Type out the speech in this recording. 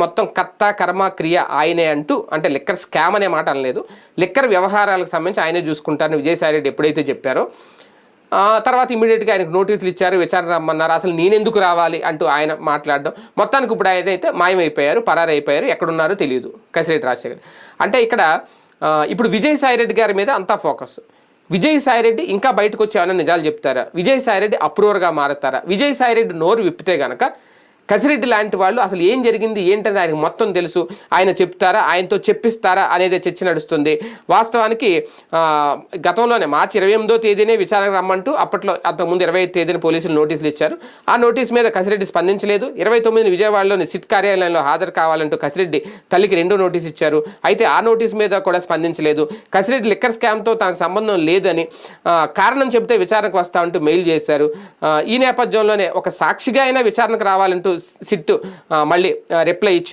మొత్తం కర్త కర్మ క్రియ ఆయనే అంటూ, అంటే లిక్కర్ స్కామ్ అనే మాట అనలేదు, లిక్కర్ వ్యవహారాలకు సంబంధించి ఆయనే చూసుకుంటారని విజయసాయిరెడ్డి ఎప్పుడైతే చెప్పారో తర్వాత ఇమీడియట్గా ఆయనకు నోటీసులు ఇచ్చారు, విచారణ రమ్మన్నారు. అసలు నేనెందుకు రావాలి అంటూ ఆయన మాట్లాడడం, మొత్తానికి ఇప్పుడు ఆయన అయితే మాయమైపోయారు, పరారైపోయారు, ఎక్కడున్నారో తెలియదు కసిరెడ్డి రాజశేఖర్. అంటే ఇక్కడ ఇప్పుడు విజయసాయిరెడ్డి గారి మీద అంతా ఫోకస్. విజయసాయిరెడ్డి ఇంకా బయటకు వచ్చి ఏమైనా నిజాలు చెప్తారా, విజయసాయిరెడ్డి అప్రూవర్గా మారుతారా, విజయసాయిరెడ్డి నోరు విప్పితే కనుక కసిరెడ్డి లాంటి వాళ్ళు అసలు ఏం జరిగింది ఏంటనేది ఆయనకు మొత్తం తెలుసు, ఆయన చెప్తారా, ఆయనతో చెప్పిస్తారా అనేది చర్చ నడుస్తుంది. వాస్తవానికి గతంలోనే మార్చి 28వ తేదీనే విచారణకు రమ్మంటూ అప్పట్లో అంతకుముందు 25వ తేదీన పోలీసులు నోటీసులు ఇచ్చారు. ఆ నోటీస్ మీద కసిరెడ్డి స్పందించలేదు. 29న విజయవాడలోని సిట్ కార్యాలయంలో హాజరు కావాలంటూ కసిరెడ్డి తల్లికి 2వ నోటీస్ ఇచ్చారు. అయితే ఆ నోటీస్ మీద కూడా స్పందించలేదు. కసిరెడ్డి లిక్కర్ స్కామ్తో తనకు సంబంధం లేదని కారణం చెబితే విచారణకు వస్తా అంటూ మెయిల్ చేశారు. ఈ నేపథ్యంలోనే ఒక సాక్షిగా అయినా విచారణకు రావాలంటూ సిట్ మళ్ళీ రిప్లై ఇచ్చి